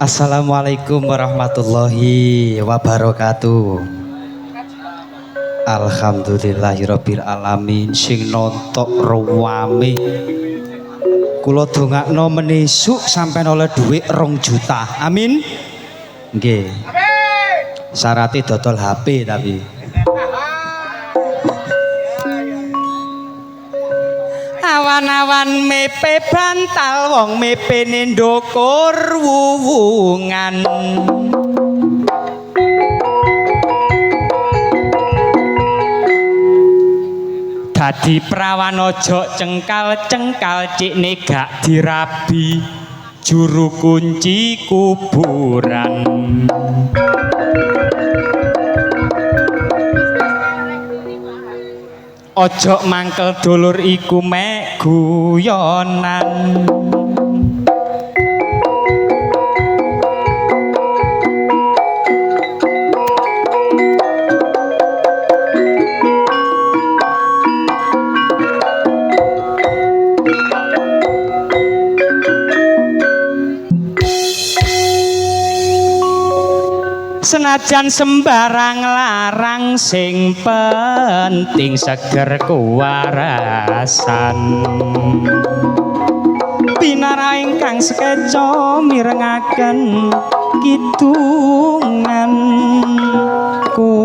Assalamualaikum warahmatullahi wabarakatuh. Alhamdulillahirabbil alamin sing nontok ruwame. Kula dongakno menisuk sampeyan oleh dhuwit 2 juta. Amin. Nggih. Syaratnya dodol HP tapi. Awan-awan mepe bantal wong mepene ndukur wuwungan. Dadi prawan ojo cengkal-cengkal cikne gak dirabi juru kunci kuburan. Ojo mangkel dulur iku mek guyonan. Senajan sembarang larang sing penting seger kuwarasan. Pinara ingkang sekeca mirengaken kidungan kula.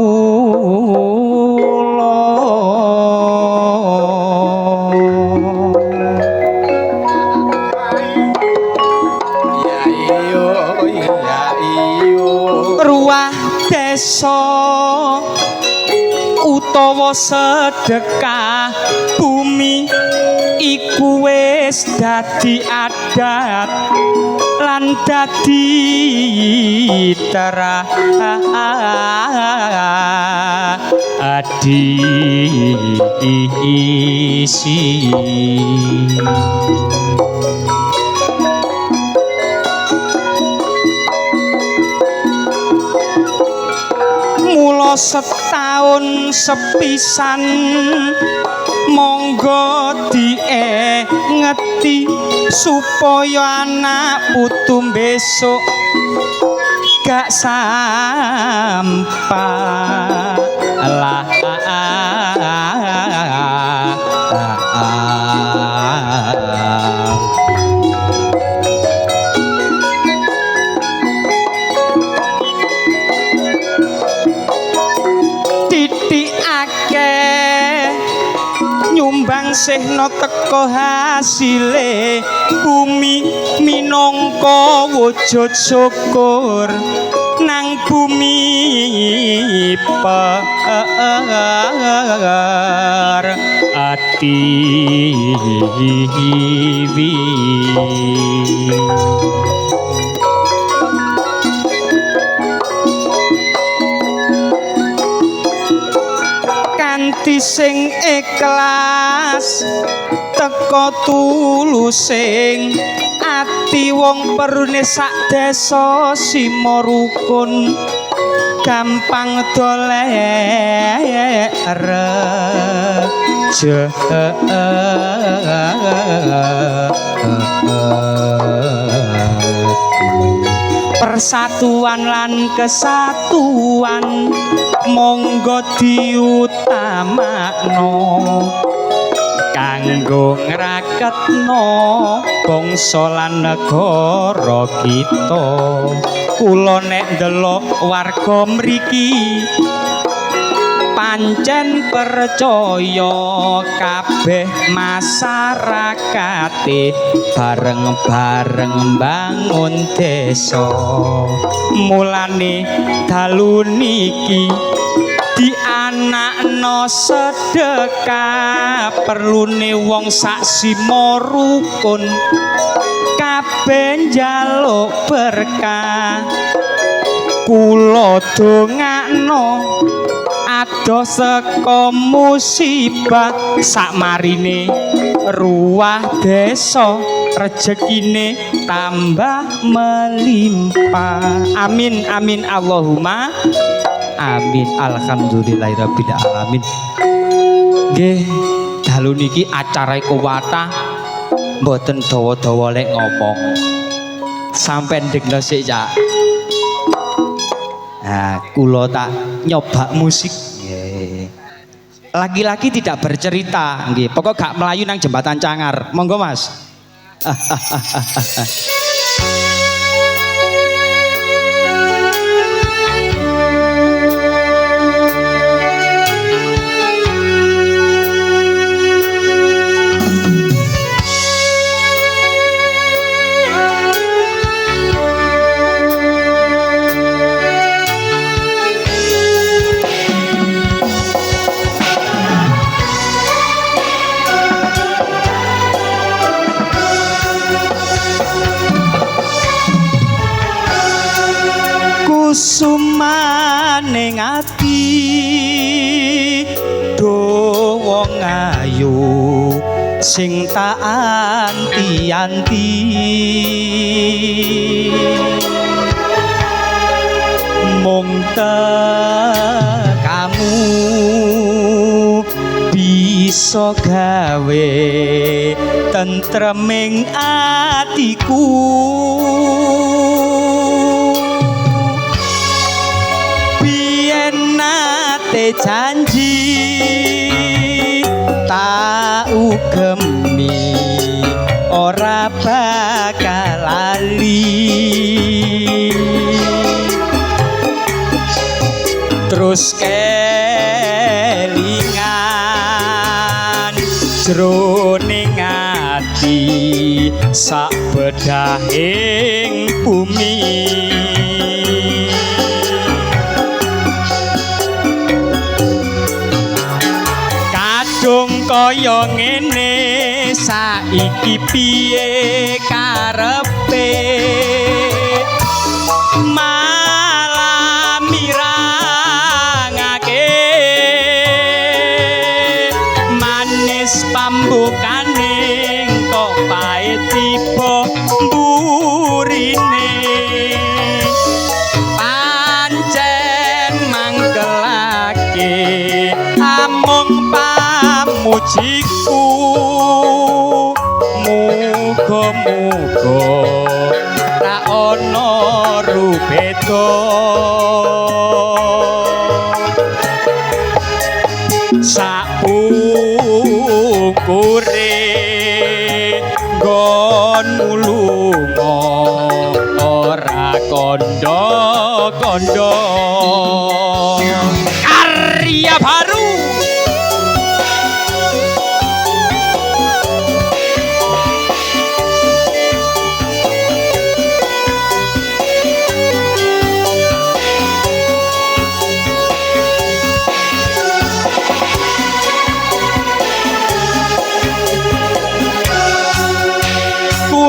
Ruah desa utawa sedekah bumi iku wis dadi adat lan dadi tradisi. Setahun sepisan monggo diengeti supaya anak putu besok gak sampah lah. Sehno teko hasile bumi minangka wujud syukur nang bumi per ati kanthi sing ikhlas teko tulusing ati wong perune sak desa simo rukun gampang dolek reje. Persatuan lan kesatuan monggo diutamakno kanggo ngraketno bangsa lan negara kita. Kula nek ndelok warga mriki pancen percaya kabeh masyarakate bareng-bareng bangun desa. Mulane dalu niki dianakno sedekah perlune wong sak simo rukun kabeh njaluk berkah. Kula dongakno adoh saka musibah sakmarine ruah desa rezekine tambah melimpah. Amin amin Allahumma amin. Alhamdulillahirabbil alamin. Nggih, dalu niki acara kuwatah mboten dawa-dawa lek ngomong. sampai ndekno sik Cak. Nah, kula tak nyoba musik. Lagi-lagi tidak bercerita, nggih. Pokok gak melayu nang jembatan Cangar. Monggo Mas. Kusumaning ati do wong ayu sing tak anti-anti mung kamu bisa gawe tentreming atiku janji tak ugemi ora bakal lali terus kelingan jroning ati sak bedahing bumi kaya ngene saiki piye karepe malah mirangake manis pambukaning kok pahit tiba mburine pancen mangkelake amung mujiku muga-muga ra ana rubeda sakukure nggonmu lunga ora kandha-kandha karya baru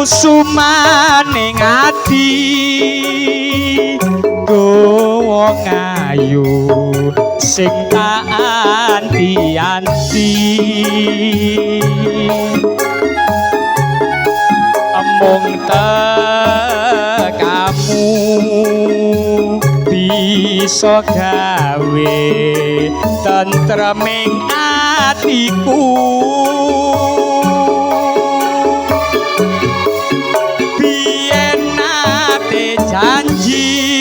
kusumaning ati wong ayu sing tak anti-anti mung kamu bisa gawe tentreming atiku janji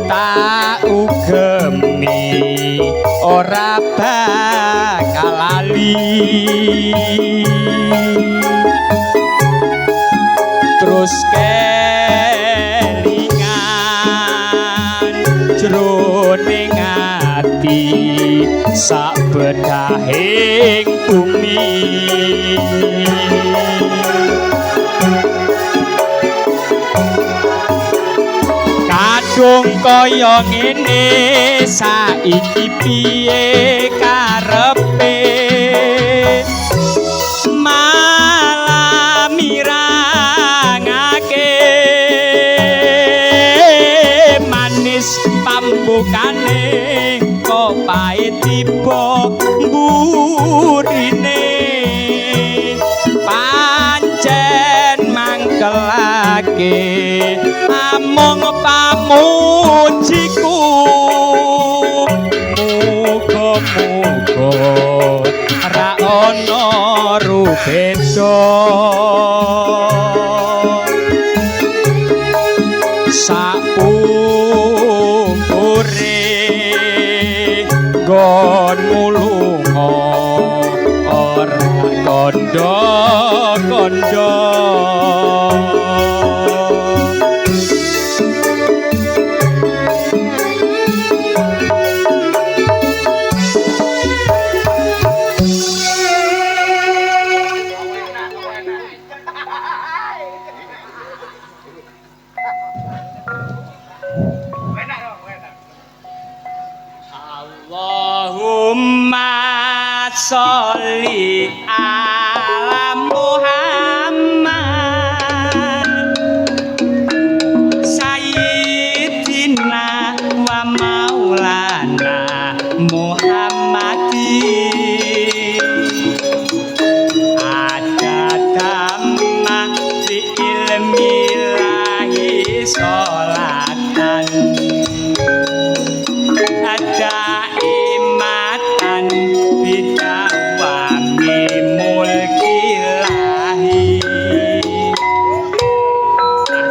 tak ugemi ora bakal lali terus kelingan jroning ati sak bedahing bumi kaya ngene saiki piye karepe malah mirangake manis pambukane kok pahit tiba mburine pancen mangkelake amung pamujiku muga-muga ra ana rubeda kondo Allahumma sholli ala Muhammad Sayyidina wa maulana Muhammadin ada tamma fi ilmillahi sholatan ada imatan bidawami mulkilahi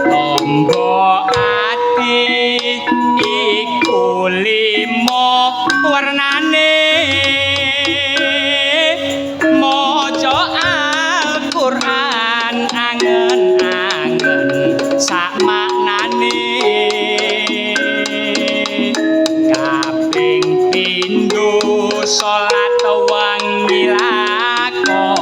tombo ati iku limo warnane maca Al-Qur'an angen-angen sak maknane salat wangi lakonono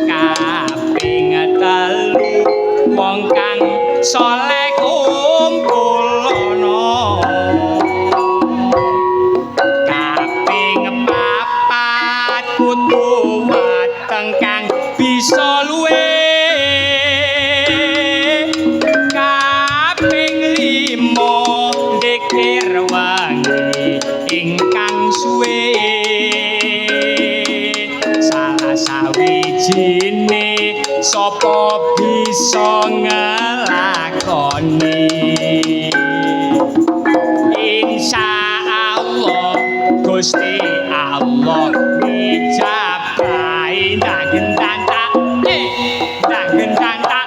kaping telu wong kang saleh kumpulono kaping papat kudu wateng kang bisa luwe kaping limo dikir ingkang suwe salah sawijine sapa bisa ngelakoni insyaallah Gusti Allah dijabai nanggen tantak nanggen tantak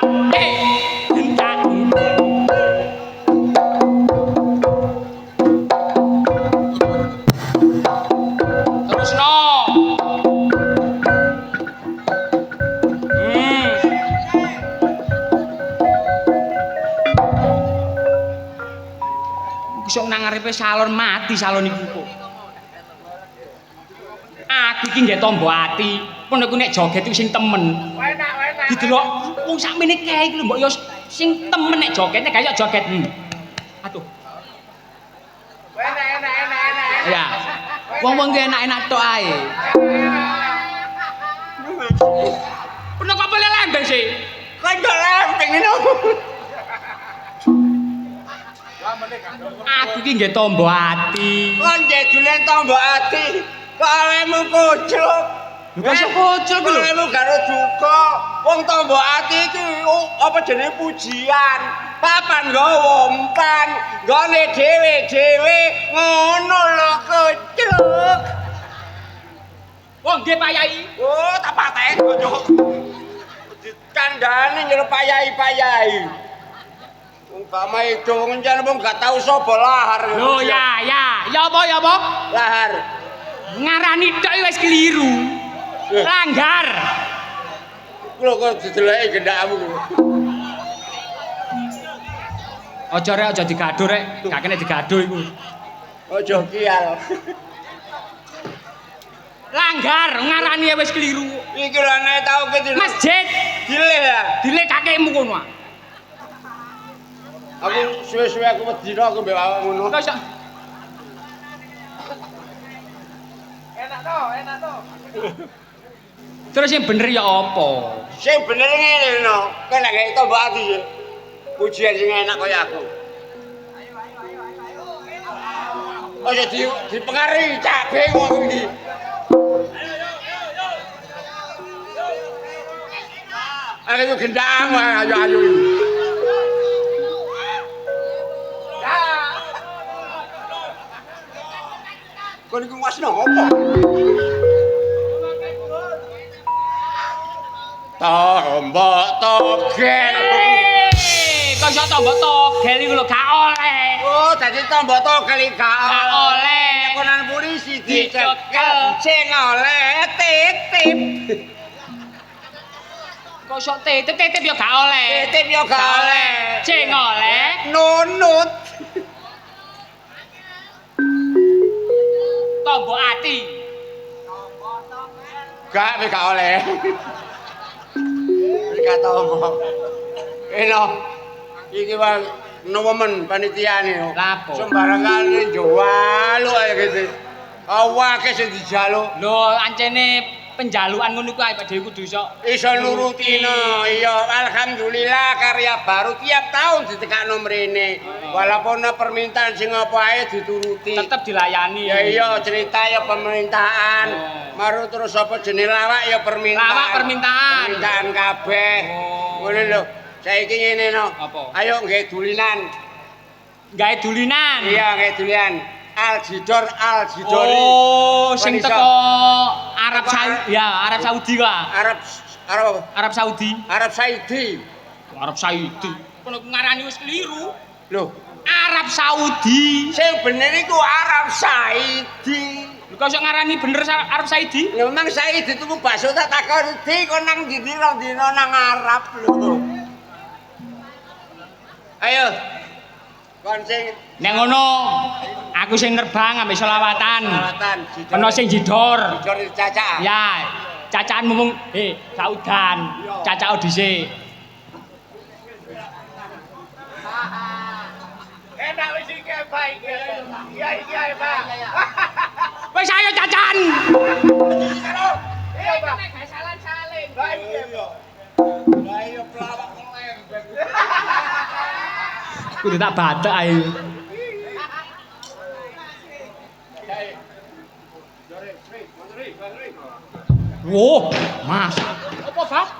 sok nang ngarepe salon mati salon iku kok. Aku iki nggih tombo ati, pun aku nek joget iku sing temen. Enak. Didelok wong sakmene kae iki lho mbok yo sing temen nek joget nek kaya joget. Aduh. Enak. Ya. Wong-wong ki enak-enak tok ae. Pun kok boleh lembeng sih? Kok ndak lembeng ngono. Aku iki nggih tombo ati. Kok nggih dulen tombo ati? Kok alemu kucuk. Lho kok kucuk lho? Alemu karo duka. Wong tombo ati iki apa jenenge pujian. Papan nggawa umpan, nggone dhewe-dhewe ngono lho kucuk. Wong nggih Pak Yai. Oh, tak pateni kok. Dikandhani nyelep Pak Yai. Umpama itu njen wong gak tau sapa lahar. Lho ya. Ya apa? Lahar. Ngarani tok wis keliru. Langgar. Lho kok dideleki gendakmu. Aja digaduh rek, gak kene digaduh iku. Aja kial. Langgar ngarani wis keliru. Iki lho nek tau ke masjid. Dileh ya. Dileh kakekmu kono. Aku suwe-suwe aku wedina aku mbek awak ngono. Enak to. Terus sing bener ya apa? Sing bener ngene lho. Kowe nek gawe tombo ati pujian sing enak kaya aku. Ayo. Aja dipengaruhi cak bingung aku iki. Ayo gendang ayo. Kau ni kuas nak apa? Tombok togel. Kau siapa tombok togel itu lo gak oleh. Oh, tadi tombok togel gak oleh. teleponan polisi dicekel sing oleh titip. Kok sok titip ya gak oleh. Titip ya gak oleh. Sing oleh nunut. Tombok ati. Gak oleh. Gak tombok. Eno. Iki wae nemen panitiane. Lapo? Sembarangan njaluk ae gitu. Awake sing dijaluk. Lho, ancene penjalukan ngono kuwi Pak Dewi kudu iso nurutino. Iya, alhamdulillah karya baru tiap tahun ditekakno mrene. Walaupun permintaan sing apa ae dituruti. tetep dilayani. Ya iya, cerita ya pemerintahan. Maru terus apa jeneng lawak ya permintaan. Lawak permintaan. Permintaan kabeh. Ngono lho. Saiki ngene no. Apa? Ayo nggae dulinan. Gawe dulinan. Iya, nggae dulinan. Aljidor. Oh, sing teko Arab Saudi. Ya, Arab Saudi kok. Arab Arab Saudi. Arab Saudi. Arab Saudi. Kono ngarani wis keliru. Loh, Arab Saudi. sing bener iku Arab Saudi. Lho kok ngarani bener Arab Saudi? Lho memang Saidi tuku bakso tak takon di kon nang ndi rong dina nang Arab lho. Ayo. Kon sing Nek ngono, aku sing nerbang ambek selawatan. selawatan. Kena sing jidor. Jidor cacak. Ya, cacakan mumung saudan. Cacak dhisik. Enak wis iki baik. Iya iki ae, Pak. Wis ayo cacan. Iya, Pak. Nek salan-salin. Lah iya. Lah iya pelawak lembek. Kudu tak batek ae. Wo, Mas. Apa, Bang?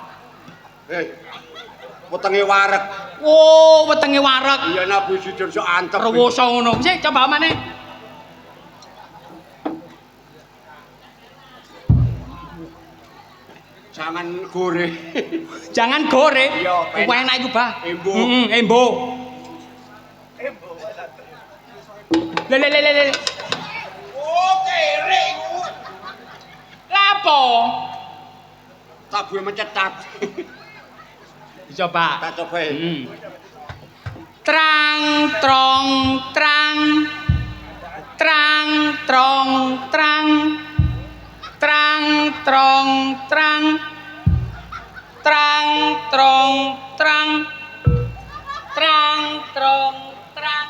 Wetenge wareg. Oh, wetenge wareg. Iya Nabi Sidur sok antep. Rewoso ngono. Sik coba maneh. Jangan gore. Jangan gore. Iya, Apa enak iku, Bah? Embo. Embo. Le. Oh, kere iku. Lapo? Tabuhe mencetat. Coba. Tak coba. Trang trong trang. Trang trong trang. Trang trong trang. Trang trong trang. Trang trong trang.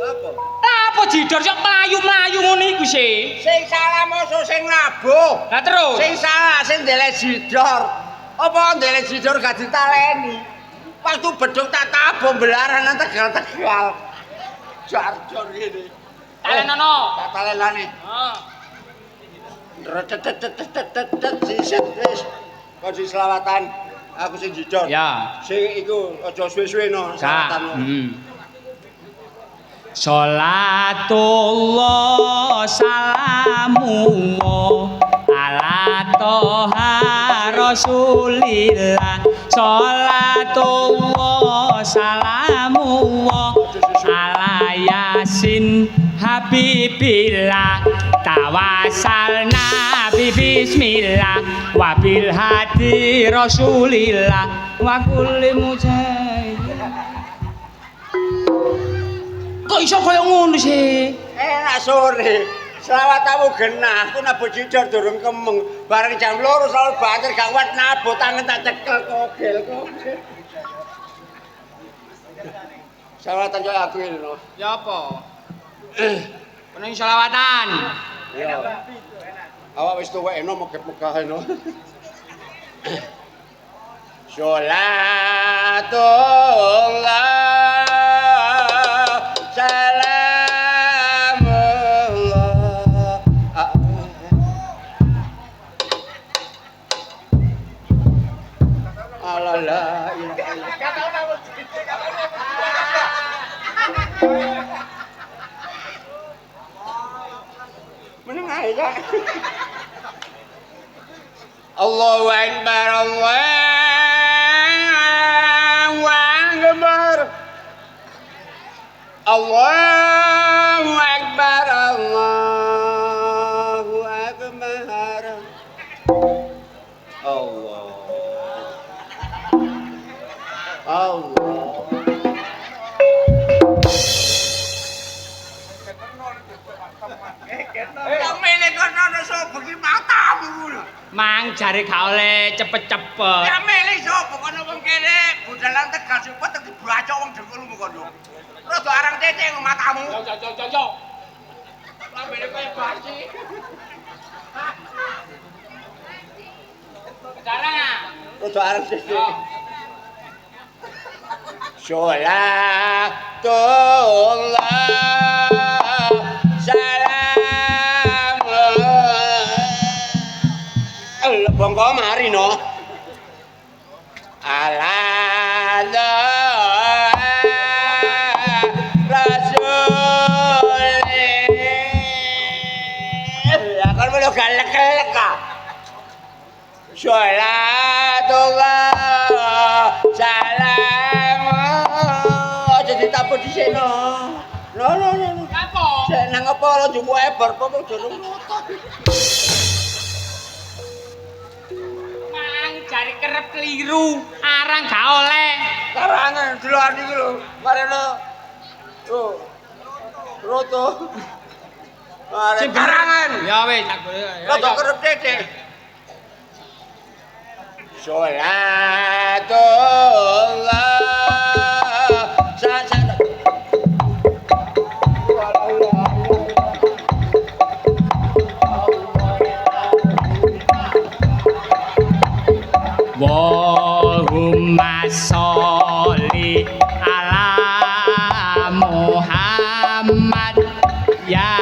Apa? Lapo jidor sok mlayu-mlayu ngono iku sih. Sing salah mosok sing nabuh. Lah terus. Sing salah sing ndelek jidor. Apa ndelek jidor gak ditaleni? Waktu bedhog tak tabuh belaran nang Tegal-Tegal. Jar-jar ngene. Talenono. Tak talenane. Heeh. Retet siset wis. Kon sing selawatan, aku sing jidor. Ya. Sing iku aja suwe-suwe no selawatan. Sholatullah salamullah ala toha rasulillah. Sholatullah salamullah ala yasin habibillah. Tawasalna bismillah wa bil hadi rasulillah wa kulli mujahid. Kok iso kaya ngono sih? Enak sore. Selawatamu genah, aku nabuh jidor durung kemeng. Bareng jam 2 selalu banter gak kuat nabuh tangan tak cekel kogel. Selawatan yo aku ini no. Ya apa? Penuh selawatan. Iya. Awak wis tuwek eno megah-megah eno. Sholatullah salamullah. Allah la ilaha illallah. Meneng ae ya. Allahu Akbar, Allahu Akbar. Allah Mang jare gak oleh cepet-cepet. Ya milih sapa kono wong kene budalan tegas kok tegi blacok wong dengkulmu kono. Rada arang cecek matamu. Yo. Lambene kaya basi. Sekarang. Rada arang cecek. Sholatullah salam bongko mari no ala rasul akan melo galek-galek ka sholatullah salam aja ditampuk di sini no Apa? Sik nang apa lo njupuk ebar apa durung moto. Mang jare kerep keliru, arang gak oleh. Karangan delokan iki lho. Mareno. Oh. Roto. Are karangan. Ya wis aku. Roto kerep cecek. Sholatullah sa Allahumma sholli ala Muhammad ya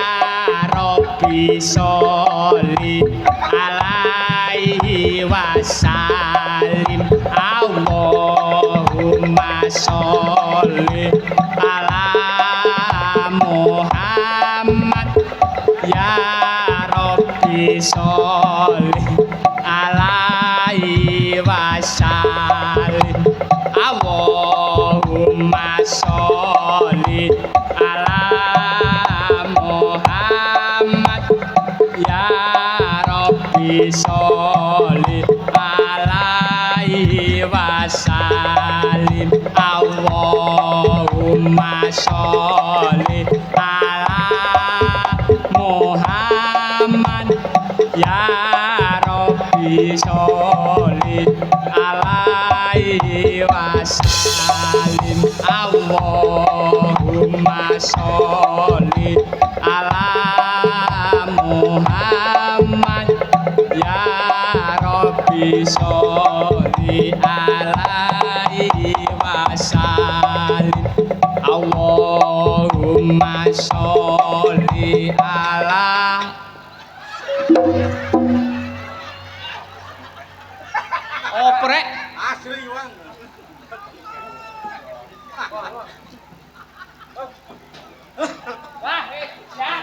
Rabbi sholli alaihi wasallim Allahumma sholli ala Muhammad ya Rabbi sholli alaihi wasallim Allahumma sholli ala Muhammad ya Rabbi sholli alaihi wasallim Allahumma sholli ala Muhammad ya Rabbi sholli alaihi wasallim Allahumma sholli ala Muhammad ya Rabbi sholli alaihi wasallim Allahumma sholli ala oprek asli wong. wah ya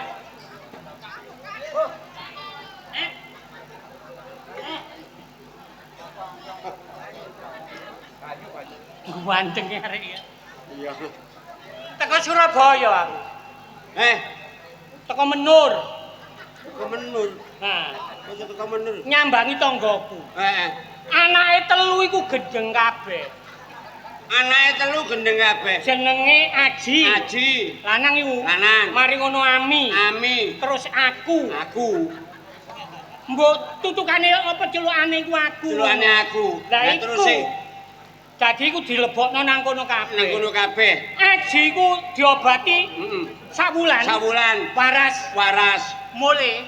ganteng arek ya Iya. teko Surabaya aku teko Menur Kemenur. nah Kok teko menur. nyambangi tanggoku Heeh. anake telu iku gendeng kabeh Anake telu gendeng kabeh. jenenge Aji Aji, lanang iku lanang. mari ngono Ami Ami, terus aku aku. mbok tutukane apa celukane iku aku Celukane aku. lah Lah iku terus sih dadi iku dilebokno nang kono kabeh nang kono kabeh. Aji iku diobati Heeh. sak wulan Sawulan waras mule.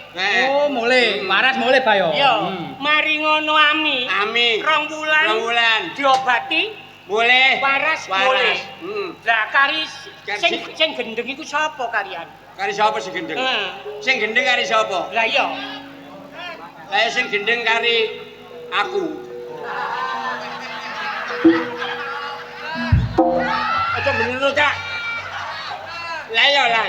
oh mulai waras mulai bayo Iya. mari ngono Ami Ami. 2 wulan 2 wulan. diobati Mule. waras mulai Heeh. lah kari Kari sing gendeng iku sapa kalian Kari sapa sing gendeng? Sing gendeng kari sapa? lah iya Lah sing gendeng kari aku. Aja bener Cak. Lah iya lah.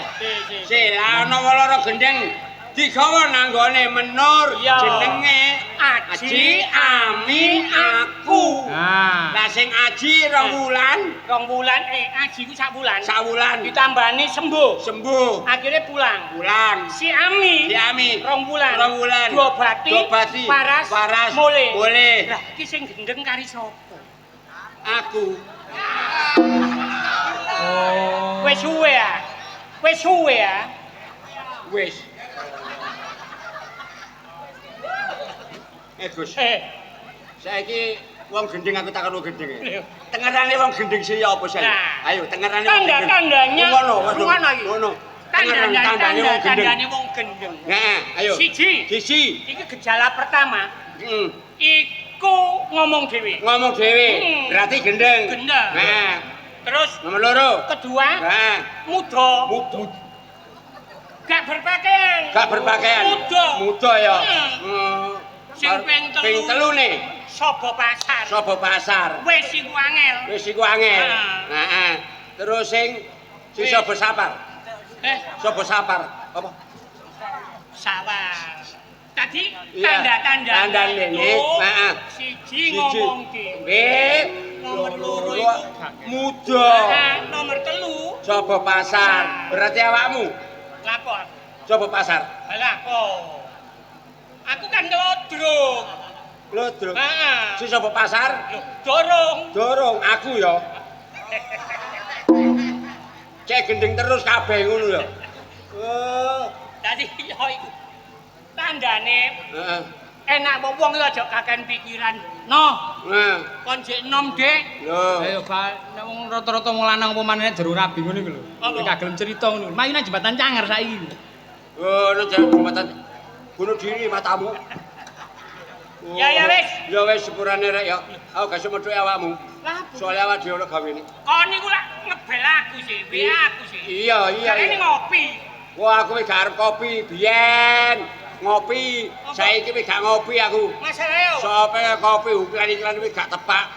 Si lah ana loro gendeng digawa nang gone Menur Iya. jenenge Aji, Ami, aku. nah Lah sing Aji 2 wulan, 2 wulan Aji ku sak wulan sawulan ditambani sembuh sembuh. akhirnya pulang Pulang. si Ami Si Ami 2 wulan 2 wulan. diobati waras mulai Boleh. lah iki sing gendeng kari sapa Aku. oh wis suwe ya Wis. Gus. Saiki wong gendeng aku takon wong gendeng. Tengerane wong gendeng sih apa sih? Ayo tengerane wong gendeng. Tanda-tandanya. Ngono iki. Ngono. Tandane wong gendeng. Heeh, ayo. Siji. Iki gejala pertama. Iku ngomong dhewe. Ngomong dhewe. Berarti gendeng. Gendeng. Nah. Terus nomor loro. Kedua. Nah. Muda. Gak berpakaian. Muda ya. Sing ping telu nih. Sobo pasar. Wis iku angel. Heeh. Terus sing sobo sapar. Sobo sapar. Apa? Sawar. Tadi tanda ini. Heeh. Siji ngomong dhewe. Nomor loro iku muda. Nomor telu sobo pasar. Berarti awakmu lapor. Sobo pasar. Lah kok. Aku kan ngelodrok. Lodrok. Heeh. Si sobo pasar? Dorong aku ya. Cek gendeng terus kabeh ngono ya. Dadi yo iku tandane. Heeh. Enak wong iki aja kaken pikiran. Noh. Kon jek enom, Dik. Lho. Ayo nek wong rata-rata wong lanang apa manene jero rabi ngono iku lho. Nek gak gelem cerita ngono. Mayu nang jembatan Canger saiki. Nang jembatan bunuh diri matamu. Ya wis. Ya wis sepurane rek ya. Aku gak iso methuke awakmu. Soale awak dhewe ana gawene. Kon niku lak ngebel aku sih, aku sih. Iya. Ini ngopi. Wah, aku wis gak arep kopi biyen. Ngopi. Saiki wis gak ngopi aku. Masalah yo. Sope kopi iklan-iklan wis gak tepak.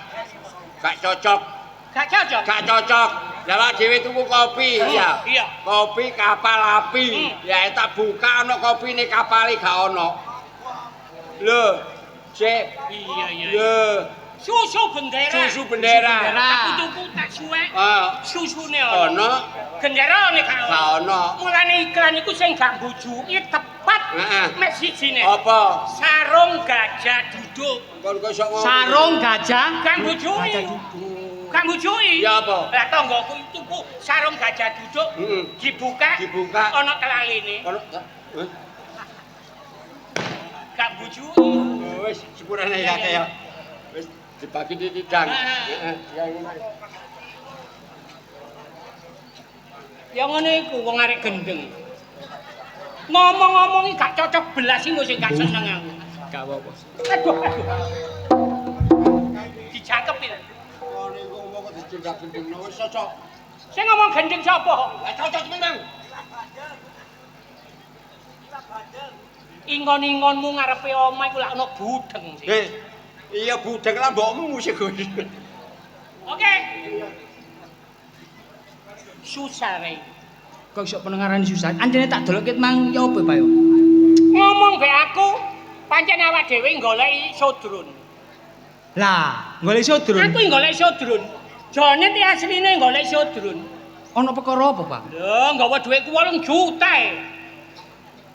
Gak cocok. Gak cocok. Lah awak dhewe tuku kopi, ya. Iya. Kopi kapal api. Ya tak buka ana kopine kapale gak ana. Lho, Cek. Iya. Lho. Susu bendera. Aku tuku tak suwek. Susune ana. Genderane gak ana. Mulane iklan iku sing gak bojoki tepat mek sijine. Apa? Sarung gajah duduk. Kon kok iso ngomong. Sarung gajah kan bojoki. Kan bojoki. Ya apa? Lah tanggoku tuku sarung gajah duduk. Dibuka. Ana telaline. Gak bojoki. Wis sepurane ya ya. Wis dibagi di tidang. Ya ngono. Ya ngono iku wong arek gendeng. Ngomong-ngomongi gak cocok belas iki sing gak seneng aku. Gak apa-apa. Aduh. Dijangkep iki. Oh niku ngomong kok dijendak gendeng wis cocok. Sing ngomong gendeng sapa? Lah cocok memang. Ingon-ingonmu ngarepe omah iku lak ana budeng sih. Iya budeng lah mbokmu musik. Oke. Susah rek. Kok iso pendengaran susah? Anjene tak dolokke mang ya apa, Pak yo? Ngomong be aku, pancen awak dhewe goleki sodrun. Lah, golek sodrun. Aku golek sodrun. Jane ti asline golek sodrun. Ana perkara apa, Pak? Lho, nggawa dhuwitku 8 juta e.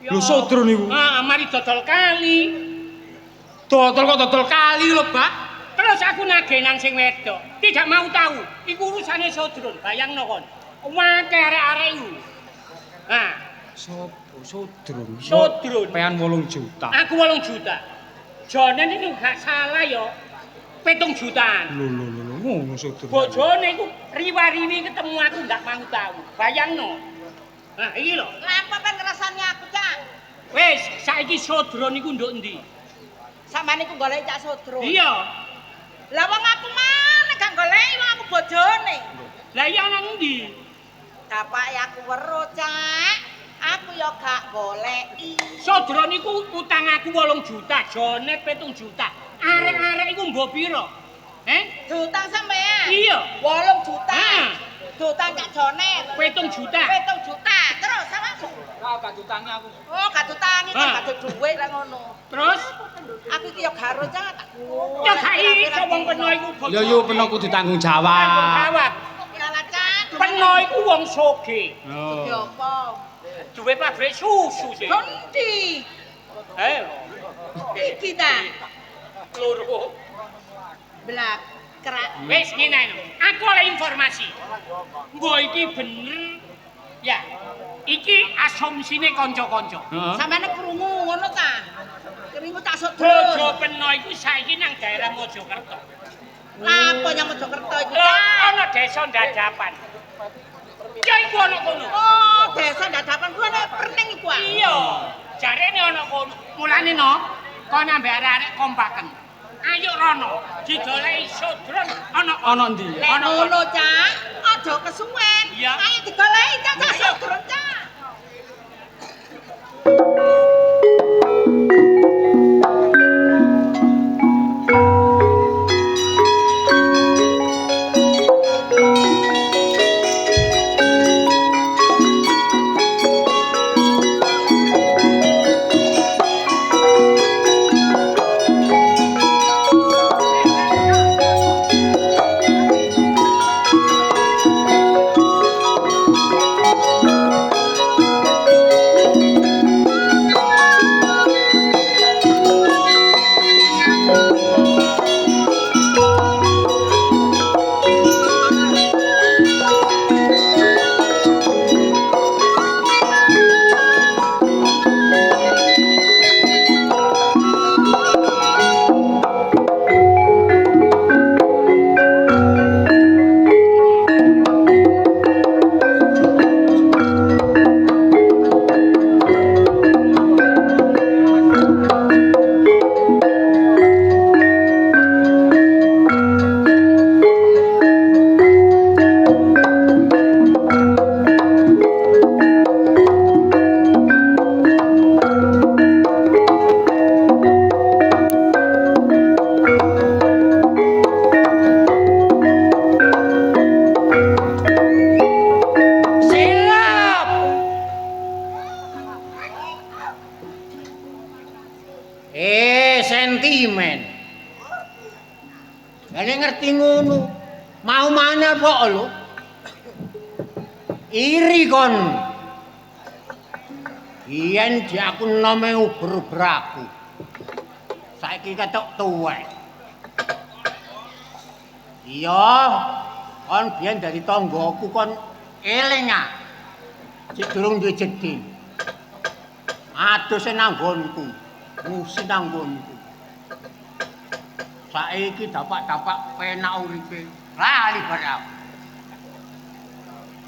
Lho sodrun niku. Mari dodol kali. Dodol kali lho, Pak. Terus aku nagih nang sing wedok. Tidak mau tahu. Iku urusane sodrun. Bayangno kon. Wake arek-arek iku. Nah, Sopo sodrun? Sodrun. Pean 8 juta. Aku 8 juta. Jane niku gak salah ya. 7 jutaan. Lho ngono sodrun. Bojone iku riwa-riwi ketemu aku gak mau tahu. Bayangno. Nah, iki lho. Lah apa kan ngrasani aku, Cak? Wis, saiki sodron iku nduk endi? Sampeyan iku golek Cak Sodro. Iya. Lah wong aku mana gak goleki wong aku bojone. Lah iya nang endi? Bapak aku weruh, Cak. Aku ya gak goleki. Sodron iku utang aku 8 juta, jane 7 juta. Arek-arek iku mbok pira? Diutang sampean? Iya. 8 juta. Diutang Cak Jonet. 7 juta. 7 juta. Terus sampean? Ora gak diutangi aku. Oh, gak diutangi kan gak ada duit lah ngono. Terus Aku iki ya garo, Cak. ya gak iso wong peno iku bojo. Ya yo peno kudu tanggung jawab. Tanggung jawab. Ya lah, Cak. Peno iku wong sugih. Ya apa? Duwe pabrik susu sih. Endi? Iki ta. Loro. Blak kerak. Wis ngene lho. Aku oleh informasi. Mbok iki bener. Ya. Iki asumsine kanca-kanca. Sampeyan krungu ngono ta? Ringo tak sok Bojo Peno iku saiki nang daerah Mojokerto. Lah apa yang Mojokerto iki? Ana desa Dadapan. Ya iku ana kono. Oh, desa Dadapan kuwi ana perning iku. Iya. Jarene ana kono. Mulane no, kono ambek arek-arek kompaken. Ayo rono, digoleki Sodron ana ndi? Ana ngono, Cak. Aja kesuwen. Iya. Ayo digoleki Cak Sodron, Cak. Sentimen. Nek ngerti ngono, mau mana kok lho? Iri kon. Yen di aku nome uber-uber aku. Saiki ketok tuwek. Iya, kon biyen dari tanggoku kon eling ah. Sik durung duwe jedhi. Adus nang nggonku. Musi nang nggonku. Saiki dapak-dapak penak uripe. Lali bare aku.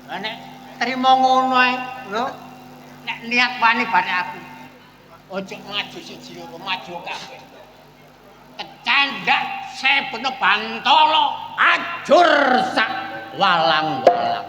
Lah nek trimo ngono ae, lho. Nek niat wani bare aku. Ojo maju siji loro, maju kabeh. Kecandak sebene bantala ajur sak walang-walang.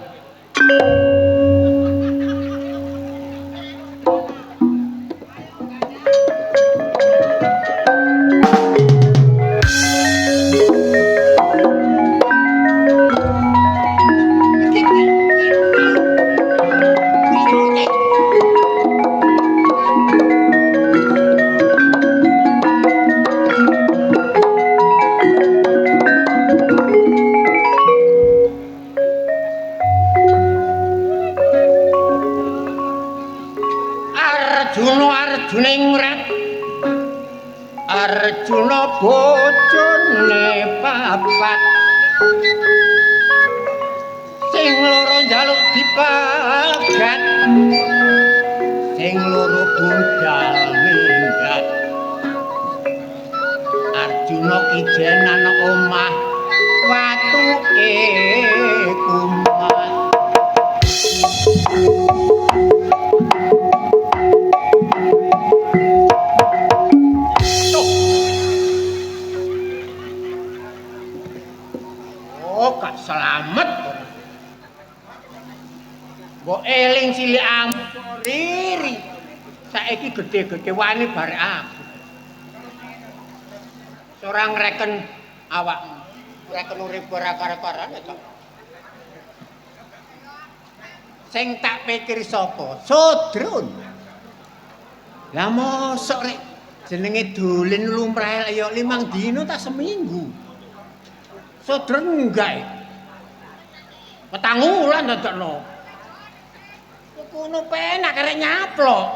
Arjuna bojone papat sing loro njaluk dipagat sing loro budal minggat Arjuna kijenan omah watuke kumat Kak selamat. Mbok eling cilikmu riri. Saiki gedhe-gedhe wani bare aku. Ora ngreken awakmu. Ngreken urip ora karo-karane to. Sing tak pikir sapa? Sodron. Lah mosok rek jenenge dolen lumrah ya 5 dino ta seminggu. Sodron enggak. Petang wulan dadekno. Kono penak arek nyaplok.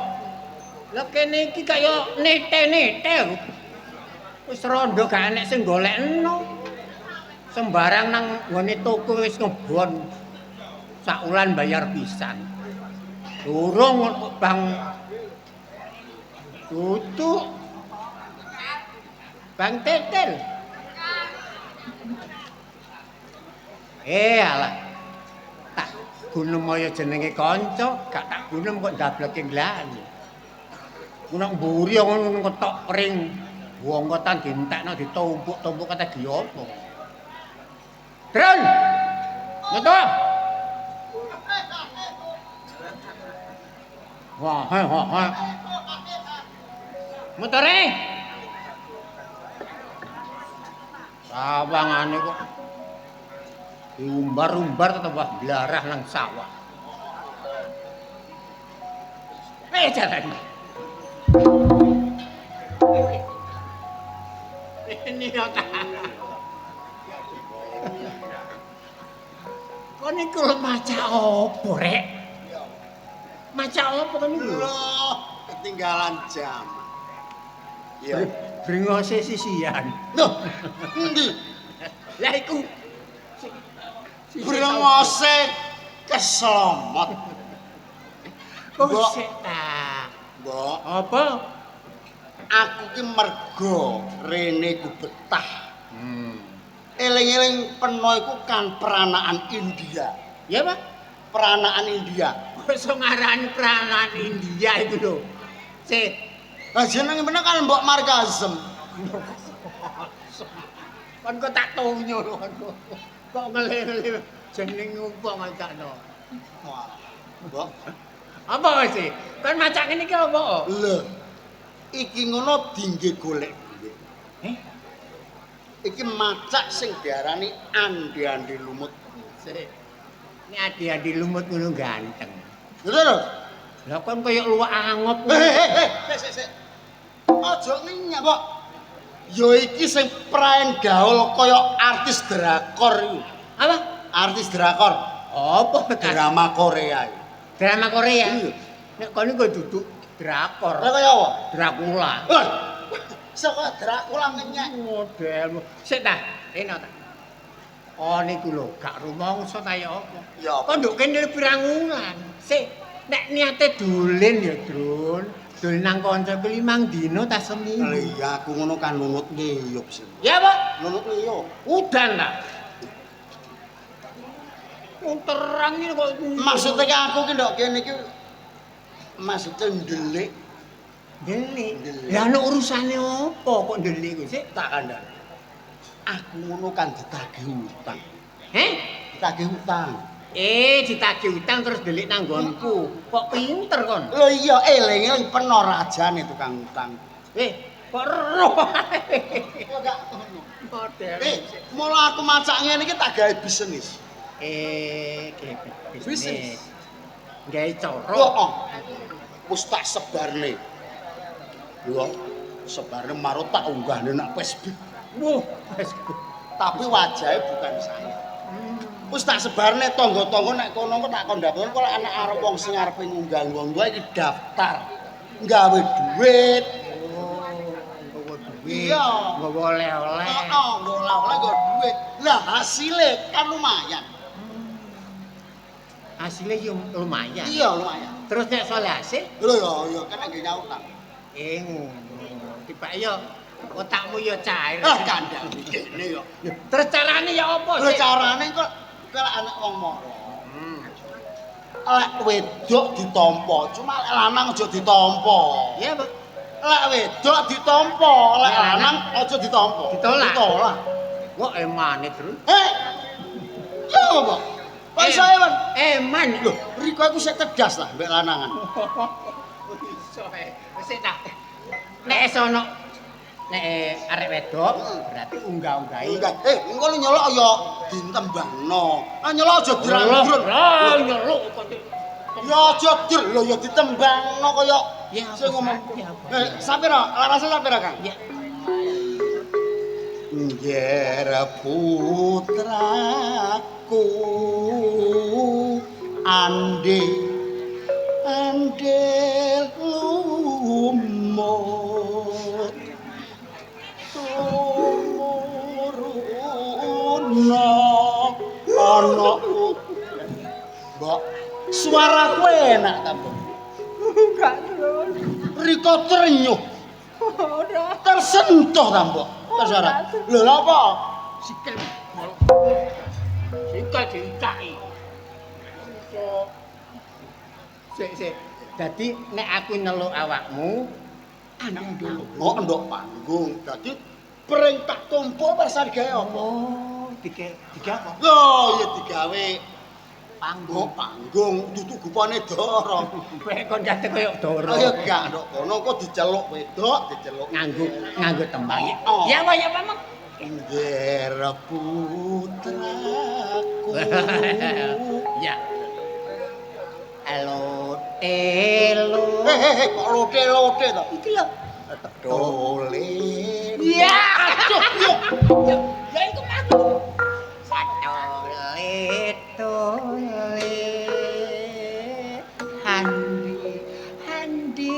Lah kene iki kaya nete-nete. Wis rondo gak enek sing golekno. Sembarang nang nggone toko wis ngebon. Sak wulan bayar pisan. Durung Bang tutuk Bang Tetel. Alah. Tak gunem kaya jenenge kanca, gak tak gunem kok ndableke glani. Nang mburi ngono ketok ring. Wong kotan dientekno ditumpuk-tumpuk kate gi apa. Drun. Metu. Wah, wah. Motore. Sawangane kok diumbar-umbar tetep wah blarah nang sawah. Jalan. Ini ta. Kok niku lho maca opo, Rek? Maca opo kan niku? Loh, ketinggalan jam. Iya. Brengose sisian. Loh, endi? Lah iku Brengose keslomot. kok sik ta. Mbok, Apa? aku ki mergo rene ku betah. Eling-eling peno iku kan peranaan India. Ya, Pak. Peranaan India. Kok iso ngarani peranan India iku lho. Sik. Lah jenenge meneh kan Mbok Markazem. Kon kok tak tunyo lho. Kok ngele-ngele jeneng opo macakno. Wah, Mbok. Apa sih? Kon macak ngene iki apa? Lho. Iki ngono dingge golek duit. Iki macak sing diarani andi-andi lumut. Sik. Ini adi-adi lumut ngono ganteng. Lho lho. Lah kon koyo luwak angop. Sik. Aja nginyak, Mbok. Ya iki sing praen gaul kaya artis drakor iku. Apa? Artis drakor. Apa Drama Korea iki. drama Korea? Iya. Nek kon iku duduk drakor. Lah kaya apa? Dracula. Wah. Saka Dracula ngenyak. Model. Sik ta, rene ta. Oh niku lho, gak rumangsa ta ya apa. Ya apa? Kok nduk kene pirang wulan. Sik, nek niate dolen ya, Drun. Dolen nang kanca ku 5 dina ta seminggu. Iya, aku ngono kan nunut ngiyup sih. Ya, Pak. Nunut ngiyup. Udan ta. Terang ini kok. Maksudnya aku ki ndok kene iki maksudnya ndelik. Delik. Delik. Lah ana urusane apa kok delik kuwi sik? Tak kandhani. Aku ngono kan ditagih utang. Ditagih utang. Ditagih utang terus delik nang nggonku. Kok pinter kon? Lho iya eling-eling peno rajane tukang utang. Kok roh. Kok gak ngono. Model. Mula aku macak ngene iki tak gawe bisnis. Bisnis. Gawe cara. Heeh. Wis tak sebarne. Lho, sebarne marut tak unggahne nak Facebook. Wah, Tapi wajahnya bukan saya. Wis tak sebarne tangga-tangga nek kono kok tak kondakon kok anak arep wong sing arepe ngunggah-ngunggah iki daftar. Gawe duit. Iya. Nggak oleh-oleh. Heeh, oleh-oleh nggo duit. Lah hasilnya kan lumayan. Hasilnya yo lumayan. Iya, lumayan. Terus nek soal hasil, Lho ya kan nggih nyautang. ngono. Tiba yo otakmu yo cair. Ah kandhang kene yo. Terus carane ya apa Lho sih? carane kok kalau anak wong moro. Lek wedok ditampa, cuma lek lanang aja ditampa. Iya, Pak. Lek wedok ditampa, lek lanang aja ditampa. Ditolak. Ditolak. Kok emane, Drun? Ya apa? Pak saya, Mas. Eman. Lho, Riko iku sik cerdas lah mbek lanangan. Iso ae. Wis tak. Nek sono nek arek wedok berarti unggah-unggahi. Enggak, engko lu nyolok ya ditembangno. Ah nyolok aja dirang-dirang. Lah nyeluk kok. Ya aja dir, lho ya ditembangno kaya Ya, sing ngomong. ya, apa? Sapira? Larase sapira, Kang? Ya. Nger putraku ande lumut tumuruna ana Mbok suaraku enak ta Mbok Enggak, Drun. Riko ternyuh tersentuh ta Mbok Kesarat. Lho lha apa? Sikil. Sikil dicaki. Sik. Dadi nek aku nyeluk awakmu, andeng dulu. Oh, ndok panggung. Dadi pring tak tumpuk persan gawe apa? Oh, digawe apa? Lho, ya digawe panggung dudu gupane dorong. Kowe kon kate koyo Doro. Ya gak ndok kono kok diceluk wedok, diceluk nganggo tembang. Oh. Ya apa ya Pak? Nger putraku. Ya. Elo. Kok lote-lote to? Iki lho. Dole. Ya. Ya iku aku. Tole. Handi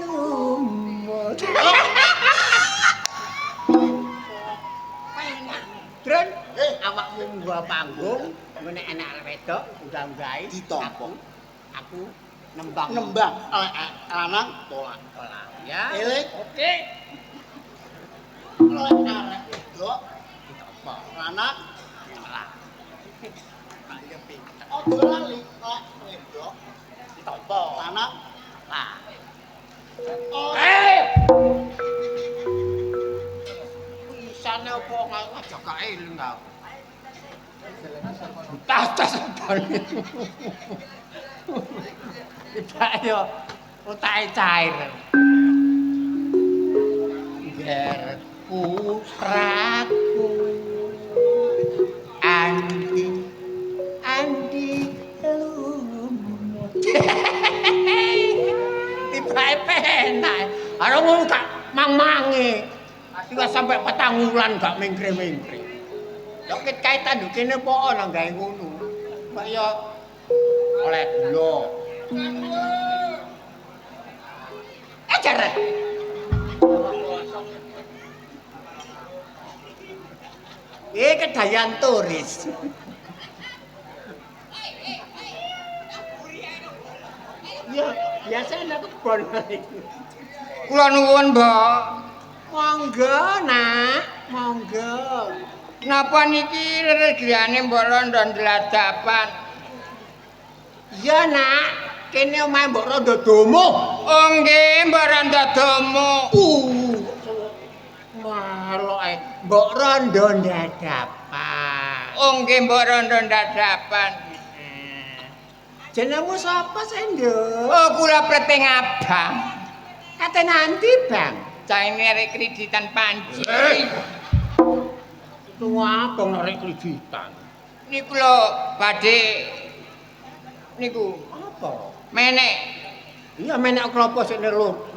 lumut. Dron, awakmu nggawa panggung, ngene enak wedok, unggah-unggahi Ditampa. Aku nembang. Lanang tolak. Ya. Eling. Oke. Lek arek wedok ditampa. Lanang tolak. Ojo lali lek wedok ditampa. Lanang lah. Isane apa aja gak eling aku. Tas Tidak yo utake cair. Ger putraku Andi lumut. Tibae penak. Ora ngono gak mang-mange. Tiga sampai 4 wulan gak mingkre-mingkre. Yo ket kaitan yo kene po ana gawe ngono. Kaya oleh gula. Jare. Kedayan turis. Ya, biasanya kebon. Kula nuwun, Mbak. Monggo, Nak. Monggo. Napa niki regiane Mbok Rondo Ndladapan? Ya, Nak. Kene omahe Mbok Rondo Domo. Oh nggih, Mbok Rondo Domo. Maloke Mbok Rondo Ndladapan. Oh nggih, Mbok Rondo Ndladapan. Jenengmu sapa, Sendo? Oh, kula Preting Abang. Kate nanti, Bang? Caine arek kreditan Panji. Tua abang narik kreditan. Niku lho badhe niku Apa? menek. Iya menek klopo sik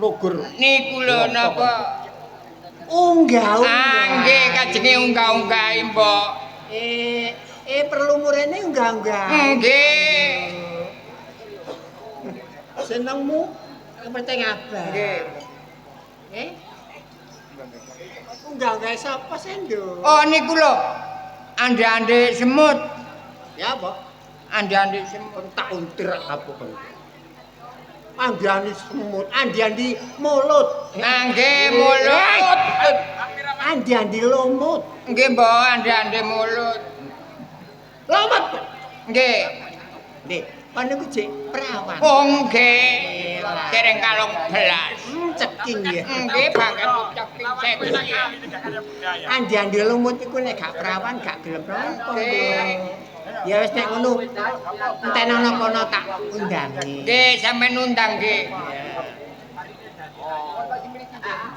lugur. Niku lho napa? Unggah. Nggih kajenge unggah-unggahi, Mbok. Perlu murene unggah-unggah. Nggih. Senengmu Preting Abang. Nggih. Unggah-unggah sapa, Sendo? Oh niku lho. Ande-ande semut. Ya, apa? Ande-ande semut. Tak untir apa kan? Andi semut, andi mulut. Nggih mulut. Andi lumut. Nggih, Mbok, ande-ande mulut. Lumut. Nggih. Nih, kan iku jek perawan. Oh nggih. Dereng kalong belas. Ceking ya. Nggih, banget ceking seksi. Andi lumut iku nek gak perawan gak gelem nonton. Ya wis nek ngono. Enten ana kono tak undangi. Nggih, sampeyan undang nggih.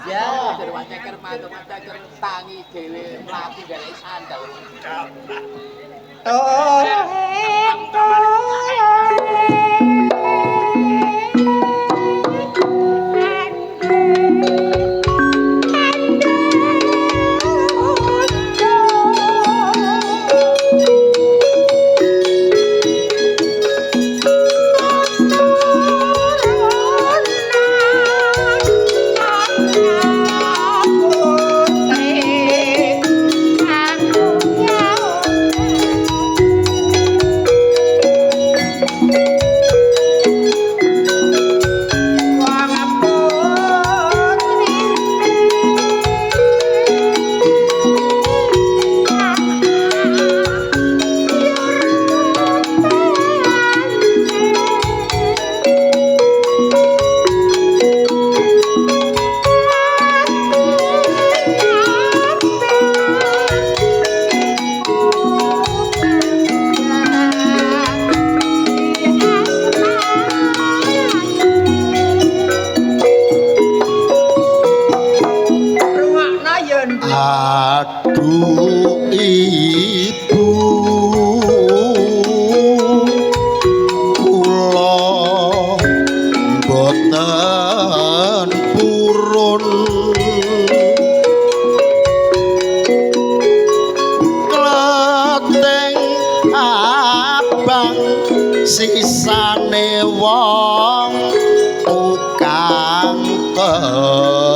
Ya, Ceker mata-mata tangi dhewe mlaku golek sandal. Aku Aduh ibu kula boten purun kleteng abang sisane wong tukang tebang.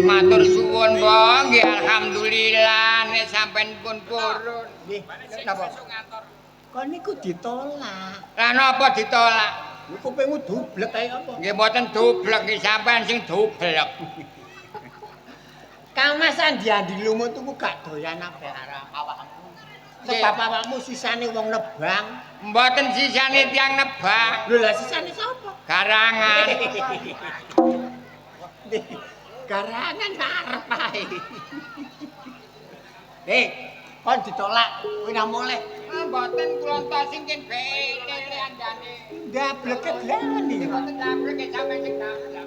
Matur suwun, Mbok. Nggih alhamdulillah nek sampean pun purun. Nggih, napa? Kon niku ditolak. Lah napa ditolak? Lho kupingmu dublek kae apa? Nggih mboten dublek iki sampean sing dublek. Kang Mas andi-andi lumut tuku gak doyan apa awakmu. Sebab awakmu sisane wong nebang. Mboten sisane tiyang nebak. Lho lah sisane sapa? Garangan. Garangan arep ae. Kon ditolak, kowe nang mulih. Mboten kula tos sing ken bele andane. Ndableke blani. Mboten dablek sampean sing dablek.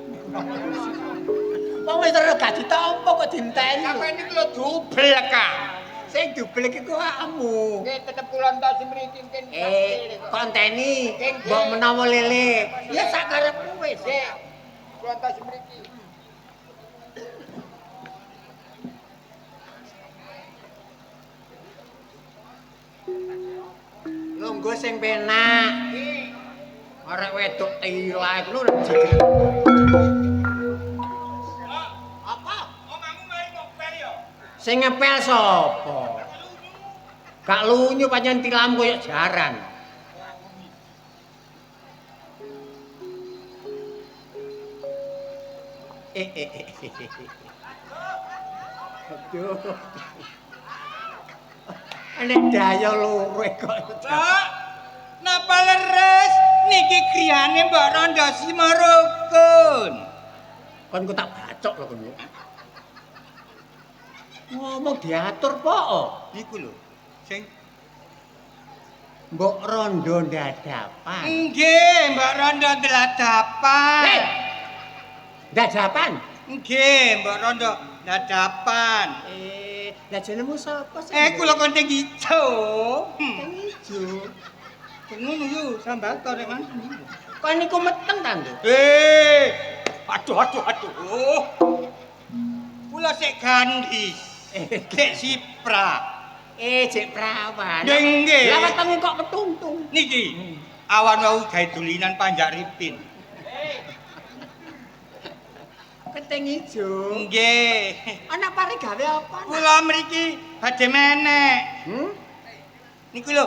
Wong wis ora gak ditampa kok dinteni. Sampeyan niku lho dublek ah. Sing dublek iku awakmu. Nggih tetep kula entos mriki ken. Konteni mbok menawa lele. Ya sak karepmu wis. Nggih. Kula entos mriki. Lungguh sing penak. Arek wedok tilah iku lho jigre. Apa? Omahmu mari ngopel ya. Sing ngepel sapa? Gak lunyu pancen tilam koyo jaran. Aduh. Nek daya luwe kok. Pak, napa leres niki griyane Mbak Rondo Simarukun. Kon ku tak bacok lho kon. Ngomong diatur po. Iku lho. Sing Mbok rondo dadapan. nggih, Mbak Rondo dadapan. Dadapan? Nggih, Mbak Rondo dadapan. Lah jenengmu sapa sih? Kula Konting Ijo. Konting Ijo. Ngono yo, sambato rek Mas. Kon niku meteng ta, Nduk? Aduh. Kula sik gandis. Sik sipra. Cek perawan. Nggih. Lah wetenge kok ketungtung. Niki awan wau gawe dolinan panjak ripin. Konting Ijo. Nggih. Anak pare gawe apa? Kula mriki badhe menek. Niku lho,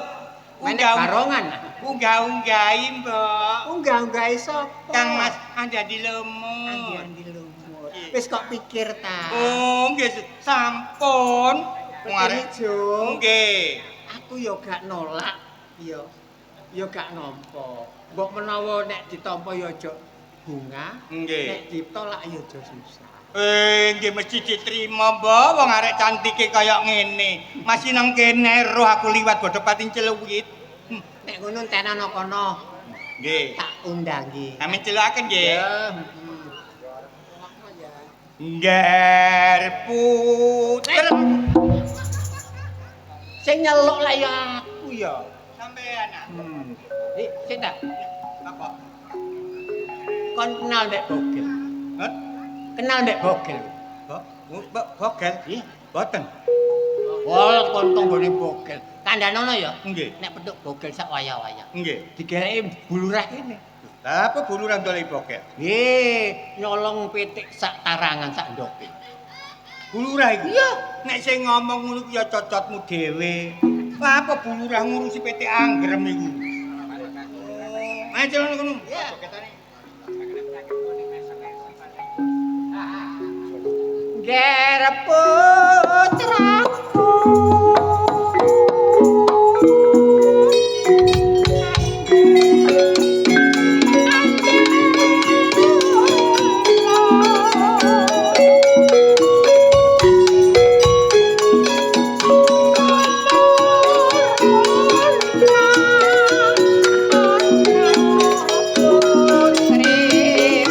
Menek barongan. unggah-unggahi, Mbok. Unggah-unggahe sapa? Kang Mas Andi Lumut. Andi lumut. Wis kok pikir ta? Oh, nggih sampun. Wong arek Ijo. nggih. Aku ya gak nolak. Ya. Ya gak nampa. Mbok menawa nek ditampa ya aja bunga. Nggih. Nek ditolak ya aja susah. Nggih mesti diterima, Mbok. Wong arek cantike kaya ngene. Masih nang kene roh aku liwat bodho pating celuwit. Nek ngono tenan kono. Nggih. Tak undangi. Kami celuaken nggih. Ya. Ngger puter. Sing nyeluk lah ya aku ya. Sampean ah. Sik tak. Apa? Kon kenal Mbak Bogel. Hah? Kenal Mbak Bogel. Bogel? Boten. Wah, kon tanggane Bogel. Kandhanono ya. Nggih. Nek petuk Bogel sak waya-waya. Nggih. Digereki bulurah kene. Lah apa buluran dolek bogel? Nyolong pitik sak tarangan sak ndoke. Bulurah iku? Iya. Nek sing ngomong ngono ku ya cocotmu dhewe. Lah apa bulurah ngurusi PT Anggrem iku? Ayo celana kono. Iya. Ger putraku. Putri,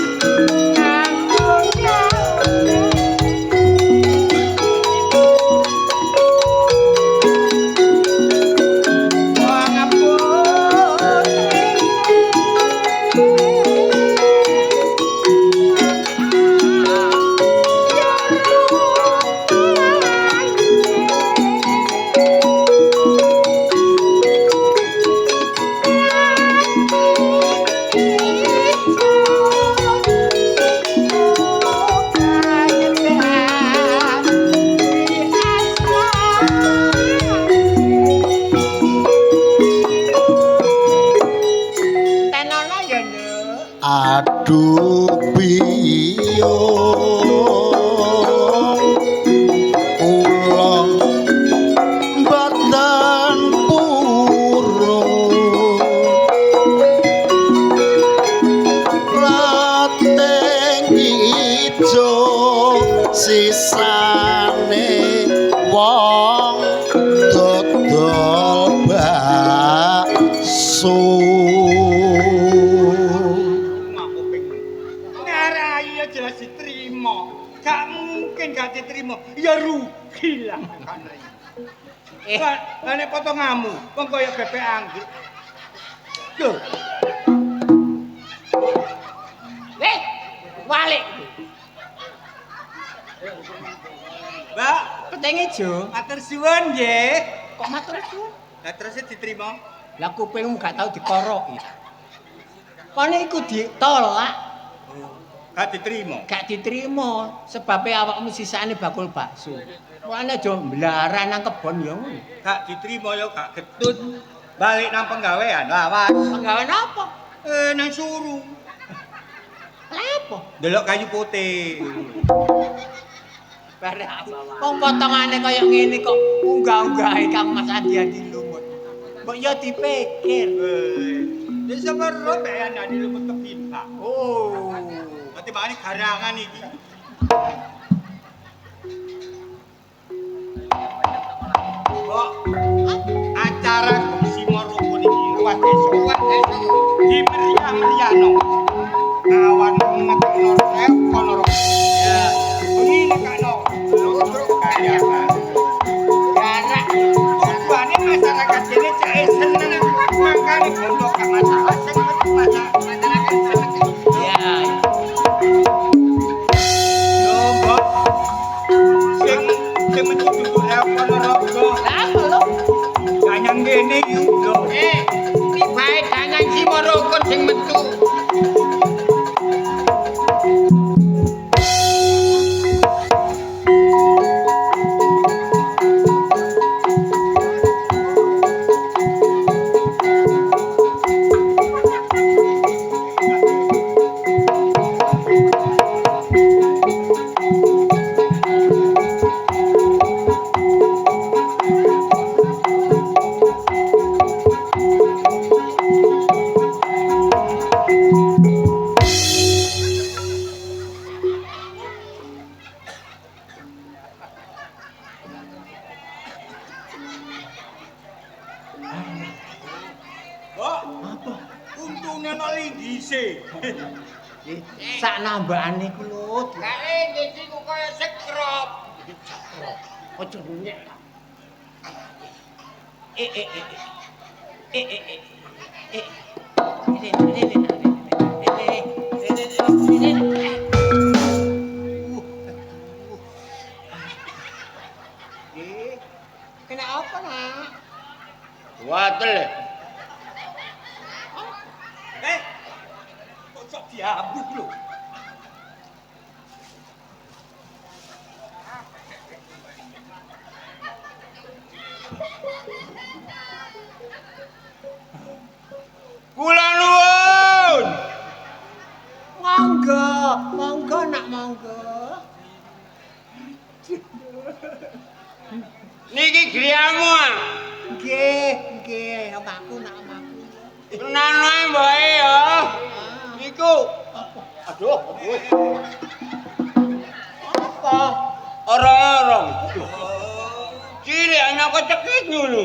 sisane wong dodol bakso ngarai ya jelas diterima gak mungkin gak diterima ya rugi lah kan nek potonganmu wong kaya bebek anggur lho Walik. Mbak, Peteng ijo. matur suwun nggih. Kok matur suwun? Lah terus diterima. Lah kupingmu gak tau dikoroki. Kone iku ditolak. Gak diterima. Gak diterima sebabnya awakmu sisane bakul bakso. Mulane aja mblaran nang kebon ya ngono. Gak diterima ya gak getut. Balik nang penggawean lawas. Penggawean apa? Nang suruh. Apa? Delok kayu putih. Bare apa? Wong potongane kaya ngene kok unggah-unggahe Kang Mas Andi lumut. Mbok ya dipikir. Wis sepero bayan adi lumut kepimpak. Oh. Berarti bakane garangan iki. Kok acara Gusi Morokon iki luwih esuk di meriah-meriahno. Awan metu rep kono. Ya, ini kano. Lurus kaya. Karena tujuane masyarakat dene cek seneng mangkane bondo gak masalah sing penting masyarakat seneng. Ya. Yo, Mbok. Sing metu dudu rep kono rogo. Lah lho. Ganyang kene iki lho. Iki bae dangan si Morokon sing metu. Sak nambahane ku lho. Kare ngisi ku kaya sekrop. Ojo nyek. Kena apa, Nak? Watel. Kok sok diambuk lho. Kula nuwun. Monggo, monggo nak monggo. Niki griyamu ah. Nggih, nggih, omahku nak omahku. Tenan wae mbae ya. Niku. Aduh, Apa? orang-orang. Cilik anak kecekit ngono.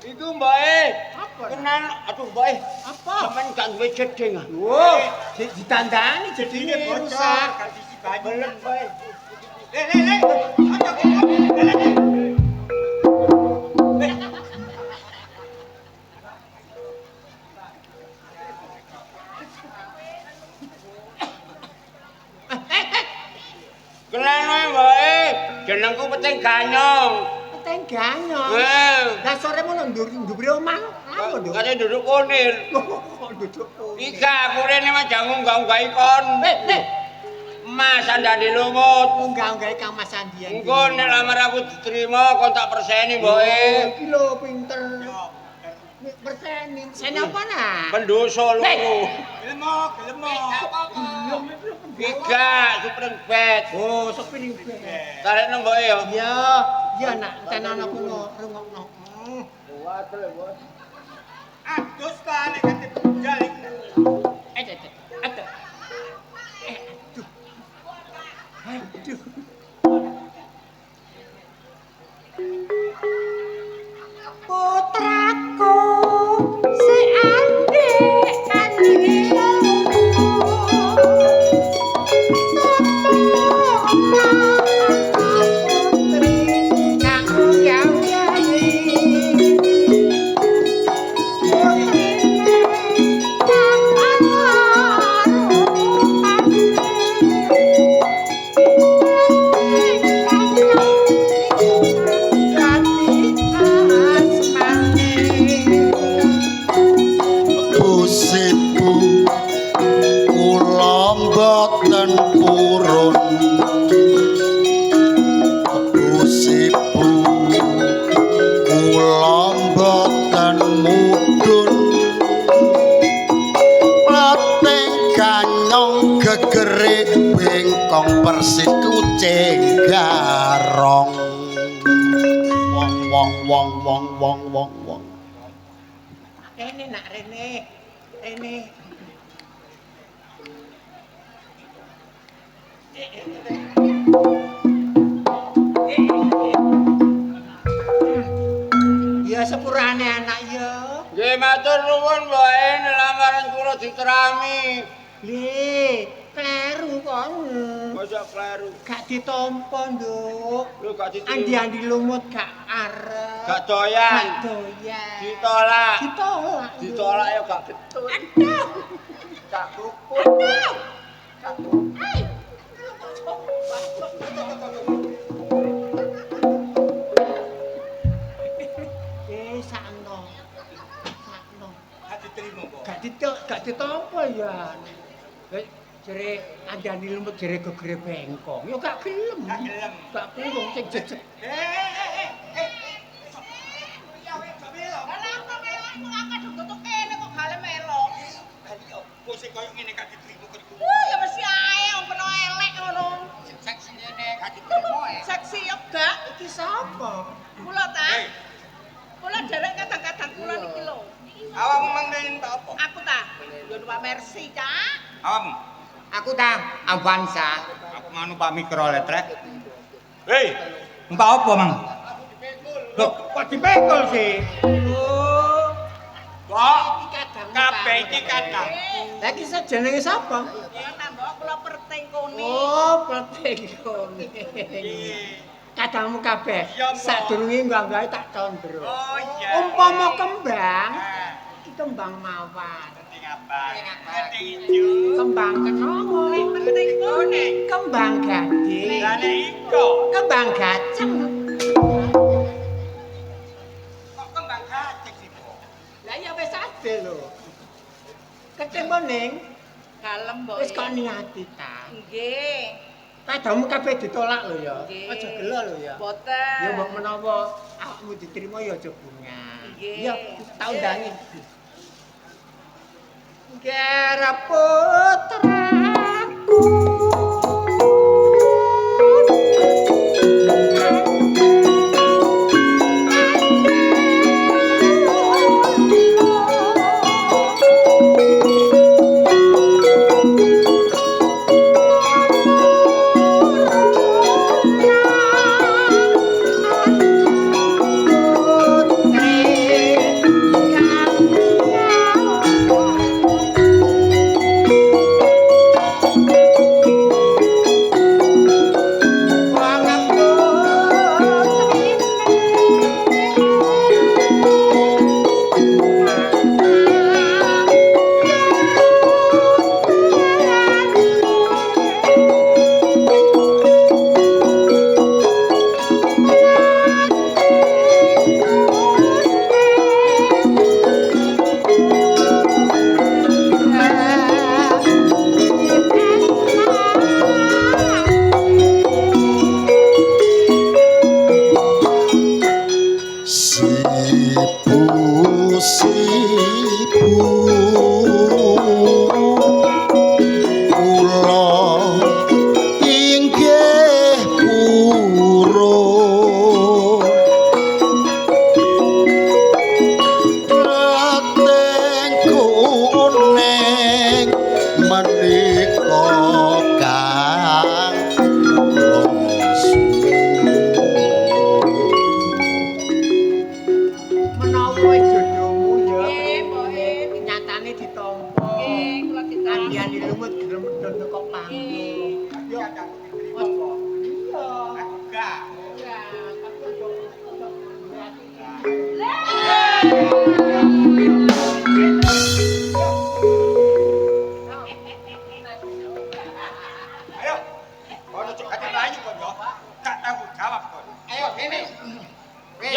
Iku mbae. Apa? Tenan, aduh mbae. Apa? Sampeyan gak duwe jeding ah. Wo, ditandani jedine Ini bocor, rusak. gak disi banyu. Belet bae. Le. Aja kene. Kelan wae mbae. Jenengku Peteng Ganyong. Peteng ganyong. Heh. Lah sore mono nduri omah. Apa nduk? Kate duduk konir. Kok duduk. Ika aku rene mah jangung unggah-unggahi kon. Nih. Mas andane lumut. Unggah-unggahe Kang Mas Andi. Engko nek lamar aku diterima kon tak perseni mboke. Iki lho pinter. Perseni apa nah? Pendoso loro. Gelemok. Tiga supring bed. Oh, sepring bed. Tarik nemboke ya. Iya nak tenan aku rungokno. Adus kali kate budal iku. Aduh. Putraku si adik kandhingku putri kang gaweani putrine kang Gusiku kula mboten purun Gusiku kula mboten mudhun Latih ganyong gegere bengkong persik kucing garong wong Rene nak Rene. Ya sepurane anak ya. Nggih matur nuwun mboke lamaran kula diterami. Le, kleru kon. Mosok kleru. Gak ditampa, Nduk. Lho gak diterima. Andi-andi lumut gak arep. Gak doyan. Gak doyan. Ditolak. Ditolak. Ditolak ya gak getun. Aduh. Gak kuput. Aduh. Sakno. Gak diterima kok. Gak ditampa ya. Jere andani lumut jere gegere bengkong. Ya gak gelem. Gak gelem. Gak kurung sing jejeg. Sing koyo ngene gak diterima kok iku. Ya mesti ae wong kena elek ngono. Seksi ngene gak diterima ya. Seksi yo gak iki sapa? Kula ta. Kula derek kadang-kadang kula niki lho. Awakmu manggen tak apa? Aku ta. Yo numpak Mercy, Cak. Awakmu. Aku ta Avanza. Aku mau numpak mikrolet rek. Hei, numpak apa, Mang? Loh, kok dipekul sih? Kok kabeh iki kadang. Lah iki jenenge sapa? Ya tambah kula perting kone. Oh, peting kone. Kadangmu kabeh. Sadurunge nggawe tak condro. Oh iya. Umpama kembang, iki kembang mawar. Penting apa? Penting ijo. Kembang kenongo. Perting kone. Kembang gading. Lah nek iko, Kembang gaceng. kok kembang gajeng sih, Po? Lah ya wis ade lho. Ketemu ning Kalem mbok. wis kok niati ta. Nggih. Kadangmu kabeh ditolak lho ya. Nggih. Aja gelo lho ya. Boten. Ya mbok menawa awakmu diterima ya aja bunga. Nggih. Ya tak undangi. Gara putraku.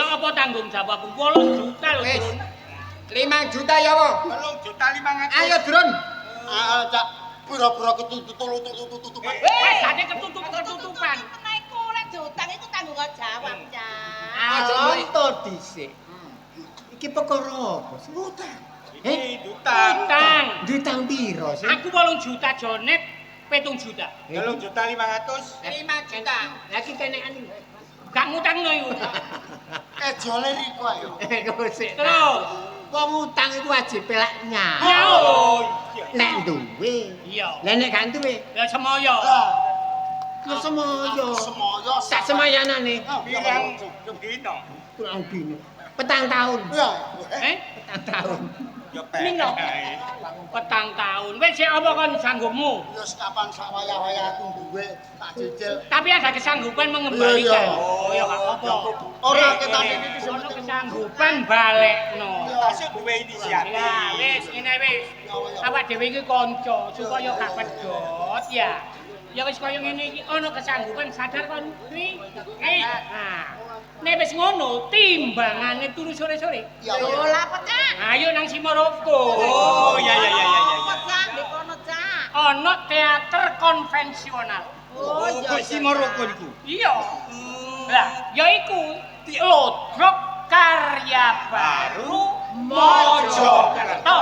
apa tanggung jawabmu? 8 juta lho, Wis. Drun. 5 juta ya apa? 3.500.000. Ayo Drun. Cak pura-pura ketutupan. Wes jane ketutupan. Nek golek diutang iku tanggung jawab, Cak. Conto dhisik. Iki perkara apa? sih? Utang. Utang. Ditang piro sih? Aku 8 juta Jonet, 7 juta. 3.500.000. 5 juta. Lagi kenekan iki. Gak ngutangno iku. Jole riko ayo. Terus. Terus. Wong utang iku wajib pelak nyah. Ya. Nek duwe. Iya. Lah nek gak duwe, Ya semoyo. ya semoyo. Semoyo. Tak semayanane. Pirang dino. Kurang dino. Petang tahun. Ya. Petang tahun. Ya Mino. Petang tahun. Wis sik apa kon sanggupmu? Ya kapan sak wayah-wayah aku duwe tak cicil. Tapi ada kesanggupan mengembalikan. Iya, iya. Oh, ya gak apa-apa. Ora ketane iki Ono kesanggupan balekno. Tasik duwe inisiatif. Ya, wis ngene wis. Awak dhewe iki kanca supaya gak pedhot ya. Ya wis kaya ngene iki ana kesanggupan sadar kon kuwi. Nah, nek wis ngono timbangane turu sore-sore. Ya Lho, lah apa, Cak? Ayo nang Simaroko. Oh, ya. Apa, Cak? Di kono, Cak. Ana teater konvensional. Oh, iya. Kok si Maroko niku? Iya. Lah, yaiku Lodrok karya baru Mojokerto.